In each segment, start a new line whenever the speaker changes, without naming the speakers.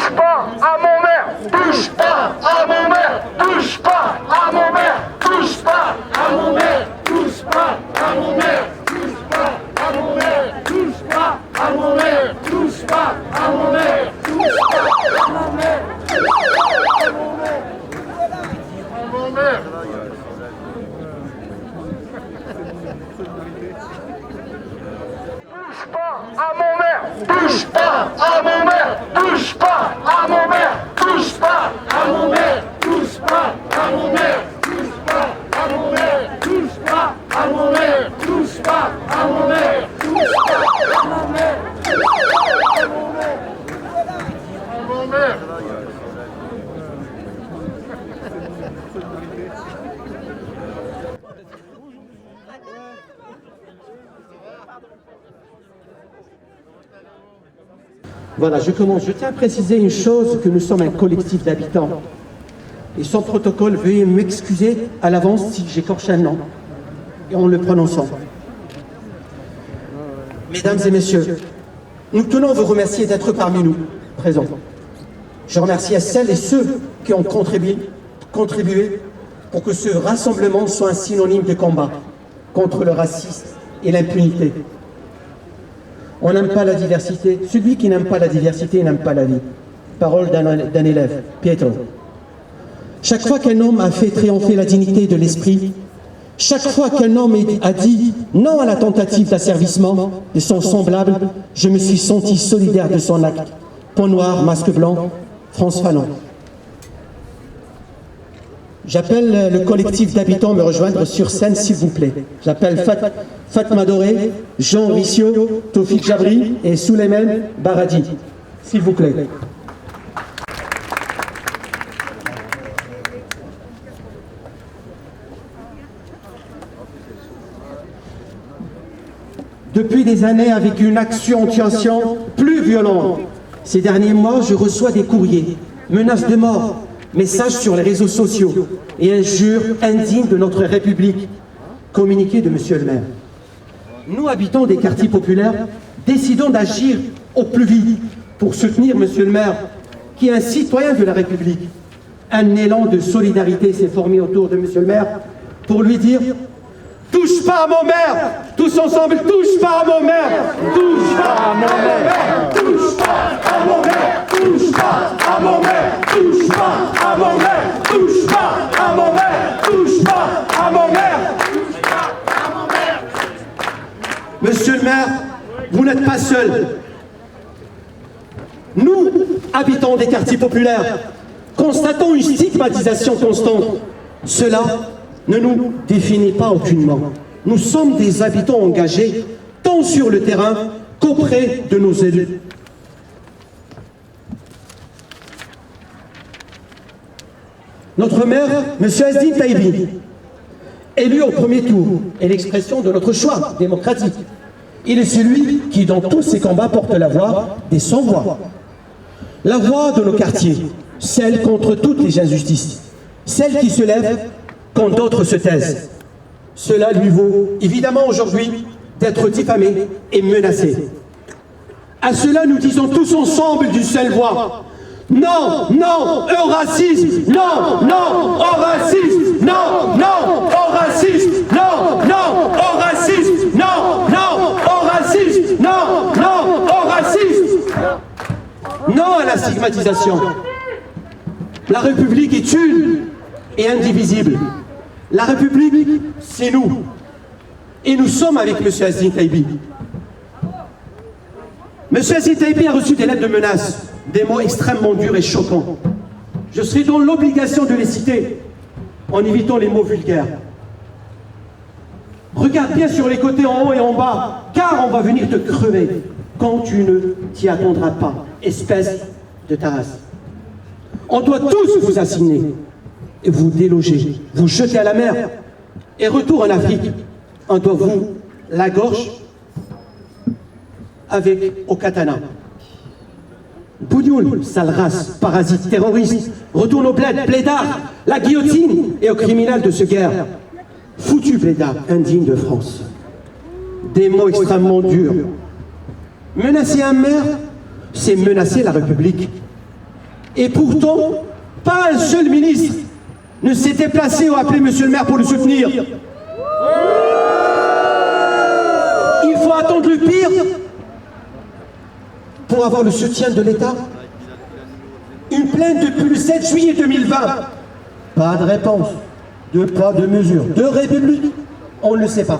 touche pas à mon maire, touche pas à mon maire, touche pas à mon maire, touche pas à mon maire, touche pas à mon maire, touche pas à mon maire, touche pas à mon maire, touche pas à mon maire, touche pas à mon maire, à mon maire. Touche pas à mon maire, touche pas à mon maire, touche pas à mon maire, touche pas à mon maire, touche pas à mon maire, touche pas à mon maire, touche pas à mon maire, touche pas à mon maire, à mon maire.
Voilà, je commence. Je tiens à préciser une chose, que nous sommes un collectif d'habitants. Et sans protocole, veuillez m'excuser à l'avance si j'écorche un nom. Et en le prononçant. Mesdames et messieurs, nous tenons à vous remercier d'être parmi nous, présents. Je remercie à celles et ceux qui ont contribué pour que ce rassemblement soit un synonyme de combat contre le racisme et l'impunité. On n'aime pas la diversité. Celui qui n'aime pas la diversité n'aime pas la vie. Parole d'un élève, Pietro. Chaque fois qu'un homme a fait triompher la dignité de l'esprit, chaque fois qu'un homme a dit non à la tentative d'asservissement de son semblable, je me suis senti solidaire de son acte. Pont noir, masque blanc, France Fanon. J'appelle le collectif d'habitants à me rejoindre sur scène, s'il vous plaît. J'appelle Fatma Doré, Jean Rissio, Tofik Jabri et Souleymane Baradi. S'il vous plaît. Depuis des années, avec une action plus violente, ces derniers mois, je reçois des courriers, menaces de mort, messages sur les réseaux sociaux et injures indignes de notre République, communiqués de Monsieur le maire. Nous, habitants des quartiers populaires, décidons d'agir au plus vite pour soutenir Monsieur le maire, qui est un citoyen de la République. Un élan de solidarité s'est formé autour de Monsieur le maire pour lui dire « Touche pas à mon maire ! Tous ensemble, touche pas à mon maire ! Touche pas à mon maire ! Touche pas à mon maire ! Touche pas à mon maire ! Touche pas à mon maire ! Touche pas à mon maire ! Touche pas à mon maire ! Touche pas à mon maire !» Monsieur le maire, vous n'êtes pas seul. Nous, habitants des quartiers populaires, constatons une stigmatisation constante. Cela ne nous définit pas aucunement. Nous sommes des habitants engagés, tant sur le terrain qu'auprès de nos élus. Notre maire, M. Azdine Taibi, élu au premier tour, est l'expression de notre choix démocratique. Il est celui qui, dans tous ses combats, porte la voix des sans-voix. La voix de nos quartiers, celle contre toutes les injustices, celle qui se lève quand d'autres se taisent. Cela lui vaut évidemment aujourd'hui d'être diffamé et menacé. À cela, nous disons tous ensemble d'une seule voix: non, non au racisme, non, non au racisme, non, non au racisme, non, non au racisme, non, non au racisme, non, non au racisme. Non à la stigmatisation. La République est une et indivisible. La République, c'est nous. Et nous sommes avec M. Azdine Taibi. M. Azdine Taibi a reçu des lettres de menaces, des mots extrêmement durs et choquants. Je serai dans l'obligation de les citer, en évitant les mots vulgaires. Regarde bien sur les côtés en haut et en bas, car on va venir te crever quand tu ne t'y attendras pas, espèce de tarasse. On doit tous vous assigner, et vous déloger, vous jeter à la mer, et retour en Afrique, on doit vous la gorge avec au katana. Bougnoul, sale race, parasite, terroriste, retourne au bled, blédard, la guillotine et aux criminels de ce guerre. Foutu blédard, indigne de France. Des mots extrêmement durs. Menacer un maire, c'est menacer la République. Et pourtant, pas un seul ministre ne s'est déplacé ou appelé monsieur le maire pour le soutenir. Il faut attendre le pire pour avoir le soutien de l'État. Une plainte depuis le 7 juillet 2020. Pas de réponse, pas de mesure, de république, on ne le sait pas.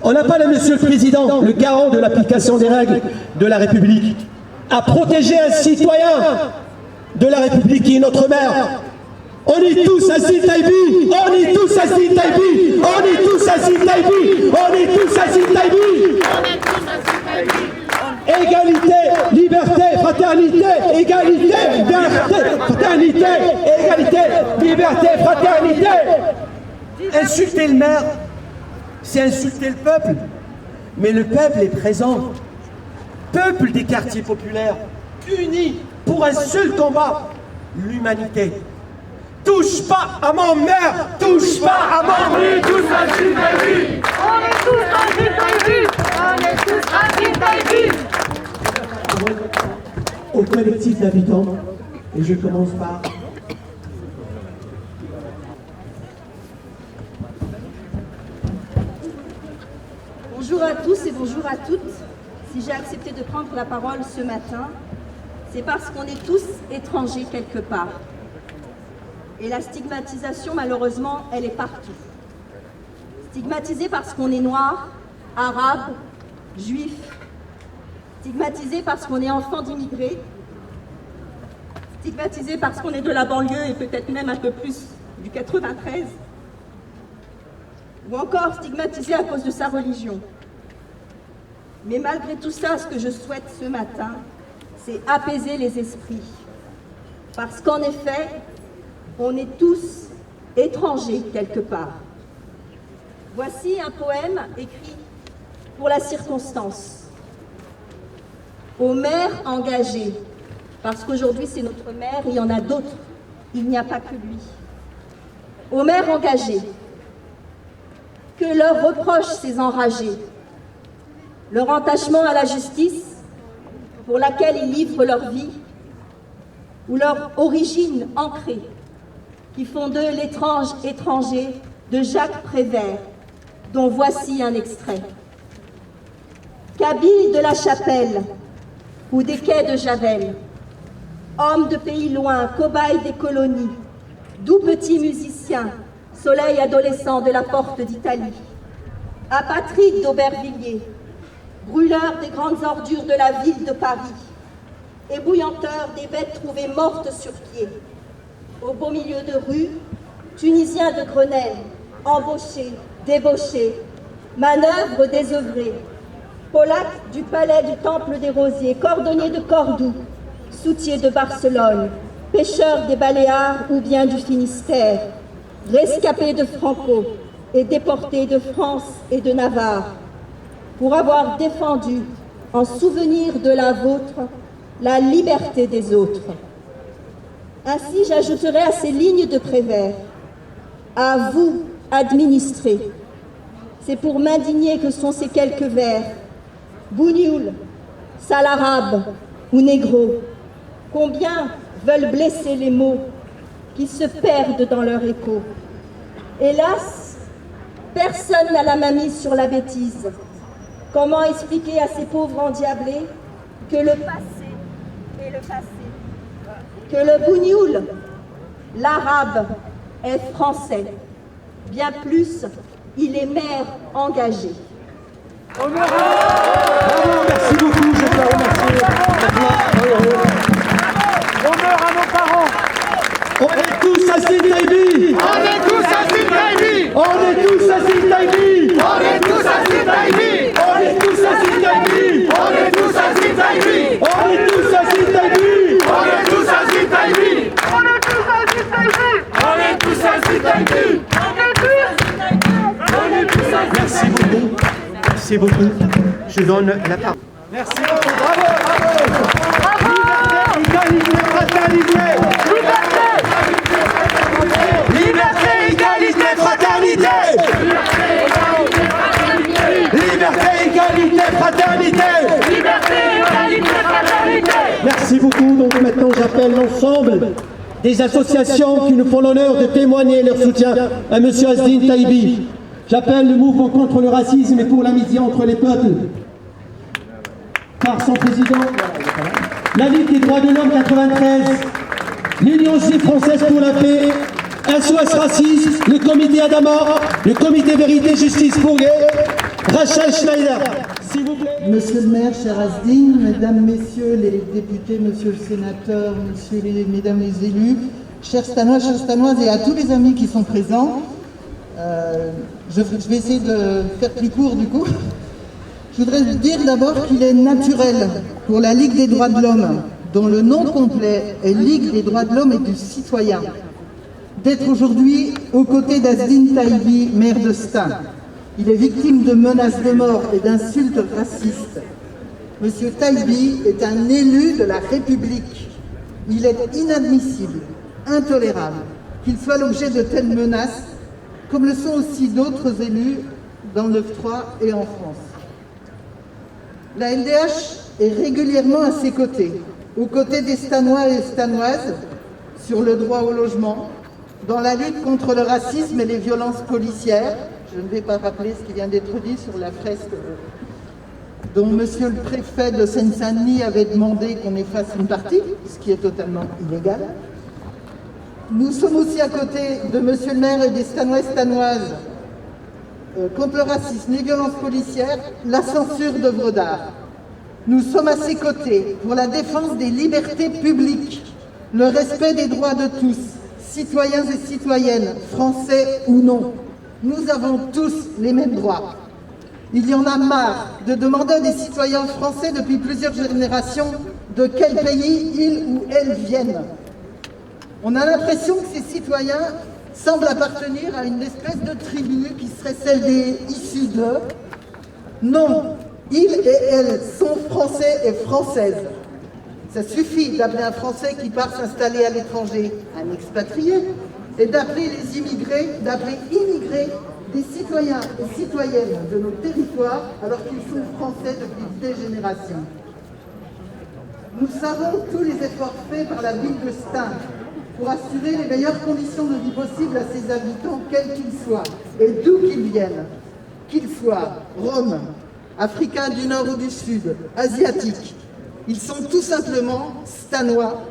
On n'a pas là, monsieur le Président, le garant de l'application des règles de la République, à protéger un citoyen de la République qui est notre maire. On est tous Aziz Taïbi, on est tous Aziz Taïbi, on est tous Aziz Taïbi, on est tous Aziz Taïbi. Égalité, liberté, fraternité, égalité, liberté, fraternité, égalité, liberté, fraternité. Insulter le maire, c'est insulter le peuple. Mais le peuple est présent. Peuple des quartiers populaires, unis pour un seul combat, l'humanité. Touche pas à mon maire, touche pas à mon...
On est tous Aziz Taïbi. On est tous Aziz Taïbi. On est tous Aziz Taïbi.
Au collectif d'habitants, et je commence par...
Bonjour à tous et bonjour à toutes. Si j'ai accepté de prendre la parole ce matin, c'est parce qu'on est tous étrangers quelque part. Et la stigmatisation, malheureusement, elle est partout. Stigmatisé parce qu'on est noir, arabe, juif. Stigmatisé parce qu'on est enfant d'immigrés. Stigmatisé parce qu'on est de la banlieue et peut-être même un peu plus du 93. Ou encore stigmatisé à cause de sa religion. Mais malgré tout ça, ce que je souhaite ce matin, c'est apaiser les esprits. Parce qu'en effet, on est tous étrangers quelque part. Voici un poème écrit pour la circonstance. Au maire engagé, parce qu'aujourd'hui c'est notre maire, il y en a d'autres, il n'y a pas que lui. Au maire engagé, que leur reprochent ces enragés, leur attachement à la justice pour laquelle ils livrent leur vie, ou leur origine ancrée, qui font d'eux l'étrange étranger de Jacques Prévert, dont voici un extrait. Kabyle de la Chapelle, ou des quais de Javel, homme de pays loin, cobaye des colonies, doux petit musicien, soleil adolescent de la porte d'Italie, apatride d'Aubervilliers, brûleur des grandes ordures de la ville de Paris, ébouillanteur des bêtes trouvées mortes sur pied, au beau milieu de rue, Tunisien de Grenelle, embauché, débauché, manœuvre désœuvrée, Polac du palais du Temple des Rosiers, cordonnier de Cordoue, soutier de Barcelone, pêcheur des Baléares ou bien du Finistère, rescapé de Franco et déporté de France et de Navarre, pour avoir défendu, en souvenir de la vôtre, la liberté des autres. Ainsi, j'ajouterai à ces lignes de Prévert, à vous, administrés. C'est pour m'indigner que sont ces quelques vers. Bougnoul, sale arabe ou négro, combien veulent blesser les mots qui se perdent dans leur écho. Hélas, personne n'a la main mise sur la bêtise. Comment expliquer à ces pauvres endiablés que le passé est le passé, que le bougnoul, l'arabe, est français. Bien plus, il est maire engagé.
Bravo, merci beaucoup, je dois remercier.
Honneur à nos parents.
On est tous Aziz Taïbi.
On est tous Aziz Taïbi.
On est tous Aziz Taïbi.
On est tous Aziz Taïbi.
On est tous Aziz Taïbi.
On est tous Aziz Taïbi.
On est tous Aziz Taïbi.
On est tous Aziz Taïbi. On est tous Aziz Taïbi. On est tous Aziz Taïbi. On est tous Aziz Taïbi.
Merci beaucoup. Merci beaucoup. Je donne la parole. Merci beaucoup. Bravo, bravo. Égalité, fraternité. Liberté, égalité, fraternité. Liberté, égalité, fraternité.
Liberté, égalité, fraternité.
Merci beaucoup. beaucoup. Donc maintenant, j'appelle l'ensemble des associations qui nous font l'honneur de témoigner leur soutien à M. Azzedine Taibi. J'appelle le mouvement contre le racisme et pour l'amitié entre les peuples, par son président, la Ligue des droits de l'homme 93, l'Union juive française pour la paix, SOS Racisme, le comité Adama, le comité Vérité Justice pour Gay, Rachel Schneider. S'il vous plaît.
Monsieur le maire, cher Azzedine, mesdames, messieurs les députés, monsieur le sénateur, mesdames les élus, chers Stanois, chères Stanoises et à tous les amis qui sont présents, je vais essayer de faire plus court du coup. Je voudrais dire d'abord qu'il est naturel pour la Ligue des droits de l'homme, dont le nom complet est Ligue des droits de l'homme et du citoyen, d'être aujourd'hui aux côtés d'Azzedine Taibi, maire de Stein. Il est victime de menaces de mort et d'insultes racistes. Monsieur Taibi est un élu de la République. Il est inadmissible, intolérable, qu'il soit l'objet de telles menaces, comme le sont aussi d'autres élus dans le 9-3 et en France. La LDH est régulièrement à ses côtés, aux côtés des Stanois et Stanoises, sur le droit au logement, dans la lutte contre le racisme et les violences policières. Je ne vais pas rappeler ce qui vient d'être dit sur la fresque dont monsieur le préfet de Seine-Saint-Denis avait demandé qu'on efface une partie, ce qui est totalement illégal. Nous sommes aussi à côté de monsieur le maire et des Stanois et Stanoises contre le racisme, les violences policières, la censure d'œuvres d'art. Nous sommes à ses côtés pour la défense des libertés publiques, le respect des droits de tous, citoyens et citoyennes, français ou non. Nous avons tous les mêmes droits. Il y en a marre de demander à des citoyens français depuis plusieurs générations de quel pays ils ou elles viennent. On a l'impression que ces citoyens semblent appartenir à une espèce de tribu qui serait celle des issus d'eux. Non, ils et elles sont français et françaises. Ça suffit d'appeler un Français qui part s'installer à l'étranger un expatrié et d'appeler les immigrés, d'appeler immigrés des citoyens et citoyennes de nos territoires alors qu'ils sont français depuis des générations. Nous savons tous les efforts faits par la ville de Stein pour assurer les meilleures conditions de vie possibles à ses habitants, quels qu'ils soient, et d'où qu'ils viennent, qu'ils soient roms, africains du nord ou du sud, asiatiques. Ils sont tout simplement stanois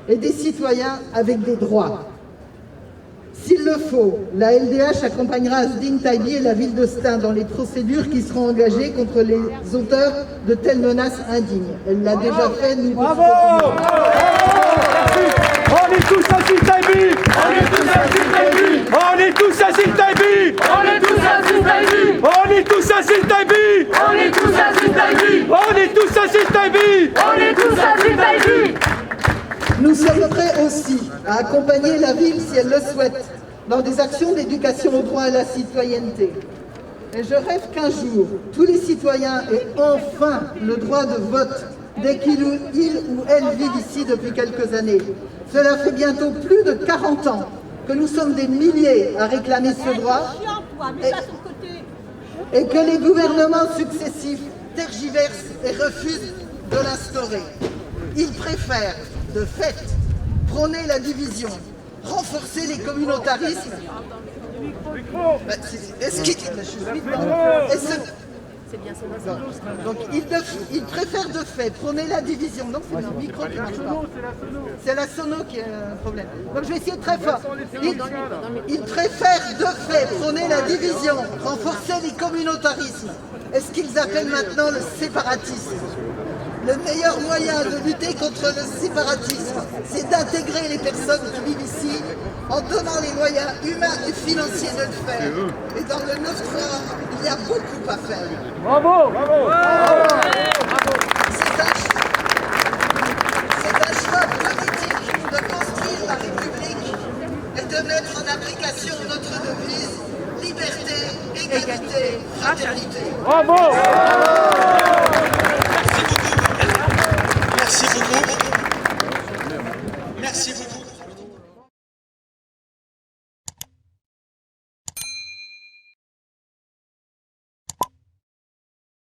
et des citoyens avec des droits. S'il le faut, la LDH accompagnera Azzedine Taibi et la ville de Stein dans les procédures qui seront engagées contre les auteurs de telles menaces indignes. Elle l'a déjà fait, nous
bravo. On est tous Azzedine Taibi. On est tous Azzedine Taibi. On est tous Azzedine Taibi. On est tous Azzedine Taibi. On est tous Azzedine Taibi. On est tous Azzedine Taibi. On est tous Azzedine Taibi. On est tous Azzedine Taibi.
Nous sommes prêts aussi à accompagner la ville, si elle le souhaite, dans des actions d'éducation au droit et à la citoyenneté. Et je rêve qu'un jour, tous les citoyens aient enfin le droit de vote dès qu'ils ou elles vivent ici depuis quelques années. Cela fait bientôt plus de 40 ans que nous sommes des milliers à réclamer ce droit et que les gouvernements successifs tergiversent et refusent de l'instaurer. Ils préfèrent, de fait, prôner la division, renforcer les communautarismes. Donc ils préfèrent de fait prôner la division. Non, c'est le micro qui marche pas. C'est la sono qui a un problème. Donc je vais essayer très fort. Ils préfèrent de fait prôner la division, renforcer les communautarismes. Est-ce qu'ils appellent maintenant le séparatisme? Le meilleur moyen de lutter contre le séparatisme, c'est d'intégrer les personnes qui vivent ici en donnant les moyens humains et financiers de le faire. Et dans le 9-3, il y a beaucoup à faire.
Bravo, bravo, bravo.
C'est un choix politique de construire la République et de mettre en application notre devise liberté, égalité, fraternité.
Bravo.